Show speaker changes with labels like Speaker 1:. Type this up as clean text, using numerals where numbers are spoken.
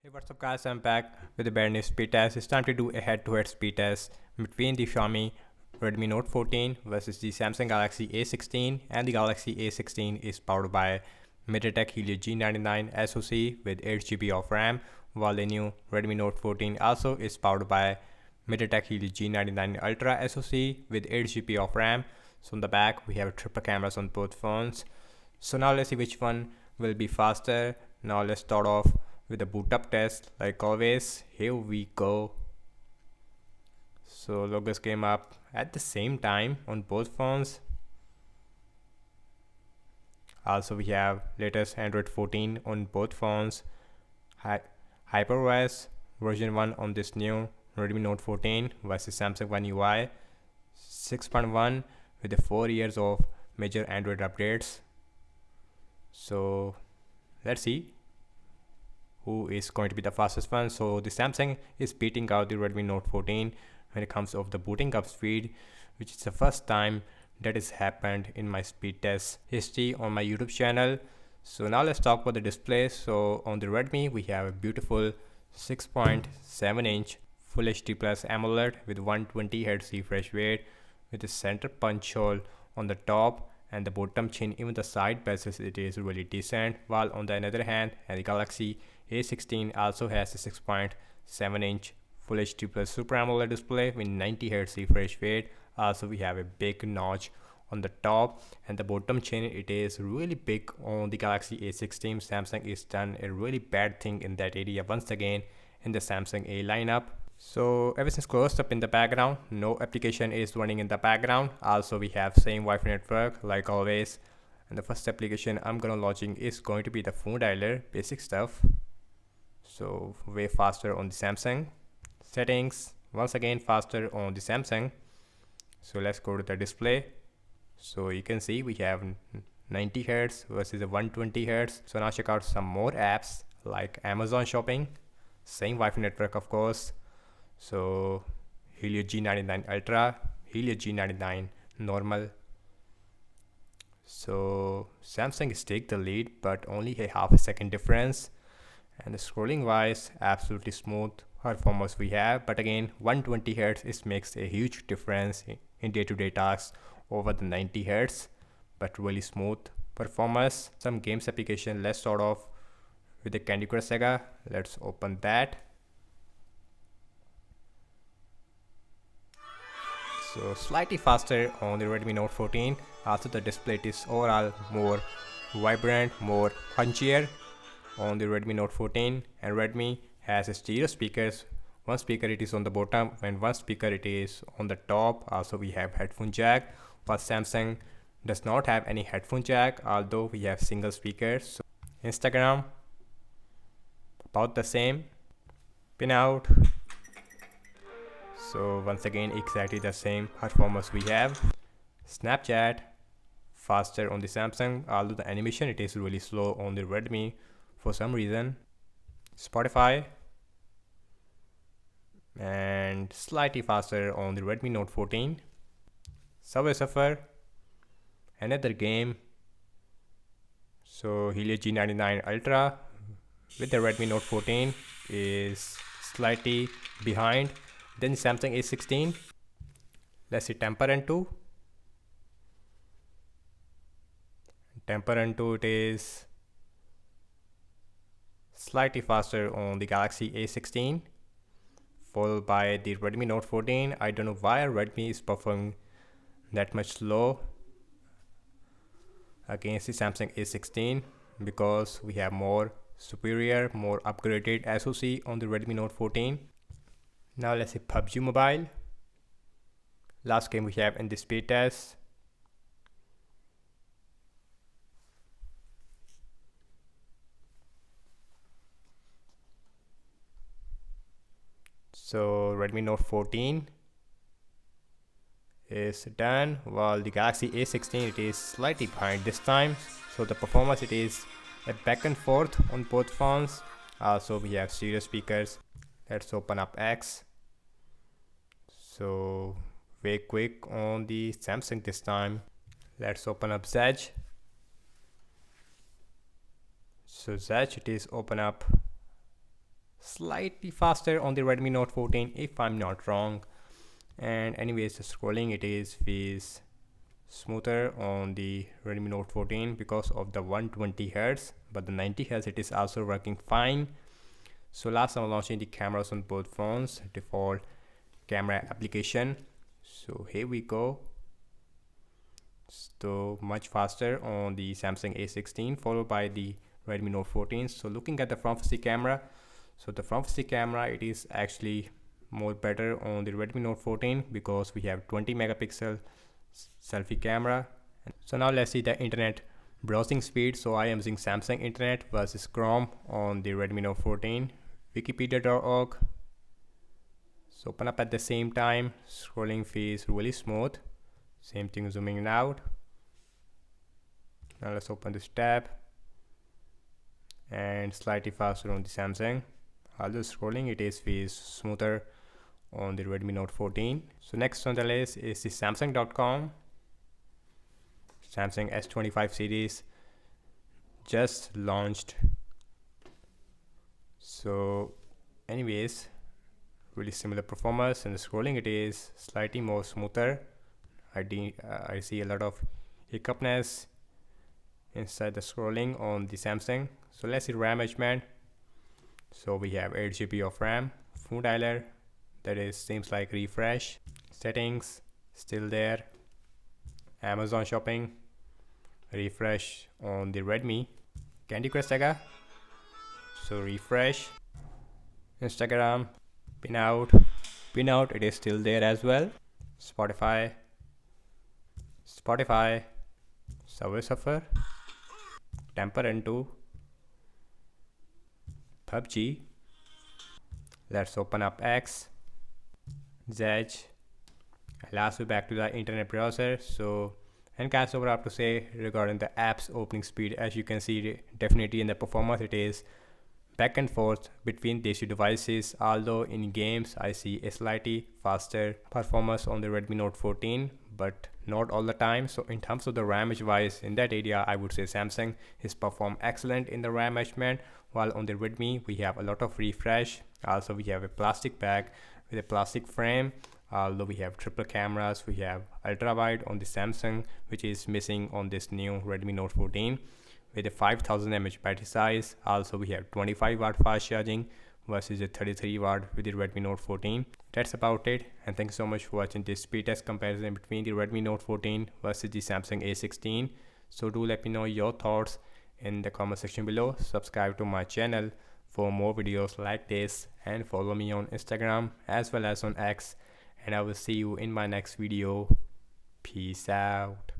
Speaker 1: Hey, what's up guys, I'm back with a brand new speed test. It's time to do a head-to-head speed test between the Xiaomi Redmi Note 14 versus the Samsung Galaxy A16, and the Galaxy A16 is powered by MediaTek Helio G99 SoC with 8GB of RAM, while the new Redmi Note 14 also is powered by MediaTek Helio G99 Ultra SoC with 8GB of RAM. So on the back we have triple cameras on both phones. So now let's see which one will be faster. Now let's start off with the boot up test. Like always, here we go. So logos came up at the same time on both phones. Also we have latest Android 14 on both phones. HyperOS version 1 on this new Redmi Note 14 versus Samsung One UI 6.1 with the 4 years of major Android updates. So let's see who is going to be the fastest one. So the Samsung is beating out the Redmi Note 14 when it comes of the booting up speed, which is the first time that has happened in my speed test history on my YouTube channel. So now let's talk about the display. So on the Redmi we have a beautiful 6.7 inch Full HD Plus AMOLED with 120Hz refresh rate, with a center punch hole on the top and the bottom chin, even the side passes, it is really decent. While on the other hand, the Galaxy A16 also has a 6.7 inch Full HD Plus Super AMOLED display with 90Hz refresh rate. Also we have a big notch on the top and the bottom chin, it is really big on the Galaxy A16. Samsung is done a really bad thing in that area once again in the Samsung A lineup. So everything's closed up in the background, no application is running in the background. Also we have same Wi-Fi network like always, and the first application I'm gonna launching is going to be the phone dialer, basic stuff. So way faster on the Samsung. Settings, once again faster on the Samsung. So let's go to the display. So you can see we have 90Hz versus a 120Hz. So now check out some more apps like Amazon Shopping, same Wi-Fi network of course. So Helio G99 Ultra, Helio G99 normal. So Samsung is take the lead, but only a half a second difference. And the scrolling wise, absolutely smooth performance we have. But again, 120Hz it makes a huge difference in day-to-day tasks over the 90Hz, but really smooth performance. Some games application, let's start off with the Candy Crush Saga. Let's open that. So slightly faster on the Redmi Note 14. Also the display is overall more vibrant, more punchier on the Redmi Note 14, and Redmi has a stereo speakers. One speaker it is on the bottom and one speaker it is on the top. Also we have headphone jack, but Samsung does not have any headphone jack, although we have single speakers. So Instagram about the same. Pin out. So once again exactly the same performance we have. Snapchat faster on the Samsung, although the animation it is really slow on the Redmi for some reason. Spotify and slightly faster on the Redmi Note 14. Subway Surfer, another game. So Helio G99 Ultra with the Redmi Note 14 is slightly behind. Then Samsung A16. Let's see Temper 2. Temper 2 it is slightly faster on the Galaxy A16, followed by the Redmi Note 14. I don't know why Redmi is performing that much slow against the Samsung A16, because we have more superior, more upgraded SoC on the Redmi Note 14. Now let's see PUBG Mobile. Last game we have in the speed test. So Redmi Note 14 is done, while the Galaxy A16 it is slightly behind this time. So the performance it is a back and forth on both phones. Also we have stereo speakers. Let's open up X. So way quick on the Samsung this time. Let's open up Zedge. So Zedge it is open up slightly faster on the Redmi Note 14 if I'm not wrong. And anyways, the scrolling it is smoother on the Redmi Note 14 because of the 120 Hz, but the 90 Hz it is also working fine. So last I'm launching the cameras on both phones, default camera application. So here we go. So much faster on the Samsung A16 followed by the Redmi Note 14. So looking at the front-facing camera, so the front-facing camera it is actually more better on the Redmi Note 14 because we have 20 megapixel selfie camera. So now let's see the internet browsing speed. So I am using Samsung internet versus Chrome on the Redmi Note 14. Wikipedia.org. So open up at the same time. Scrolling feels really smooth. Same thing zooming out. Now let's open this tab. And slightly faster on the Samsung. Although scrolling it feels smoother on the Redmi Note 14. So next on the list is the Samsung.com. Samsung S25 series just launched. So anyways, really similar performance, and the scrolling it is slightly more smoother. I see a lot of hiccupness inside the scrolling on the Samsung. So let's see RAM management. So we have 8 GB of RAM. Phone dialer, that is seems like refresh. Settings still there. Amazon shopping, refresh on the Redmi. Candy Crush Saga, so refresh. Instagram, pin out it is still there as well. Spotify, Subway Surfer, Temper N2, PUBG. Let's open up X, Zedge. Last we're back to the internet browser. So and guys, what I have to say regarding the app's opening speed, as you can see definitely in the performance it is back and forth between these two devices, although in games I see a slightly faster performance on the Redmi Note 14, but not all the time. So in terms of the RAM wise, in that area I would say Samsung is performed excellent in the RAM management, while on the Redmi we have a lot of refresh. Also we have a plastic bag with a plastic frame. Although we have triple cameras, we have ultra wide on the Samsung, which is missing on this new Redmi Note 14 with a 5000 mAh battery size. Also we have 25 watt fast charging versus a 33 watt with the Redmi Note 14. That's about it, and thanks so much for watching this speed test comparison between the Redmi Note 14 versus the Samsung A16. So do let me know your thoughts in the comment section below. Subscribe to my channel for more videos like this, and follow me on Instagram as well as on X, and I will see you in my next video. Peace out.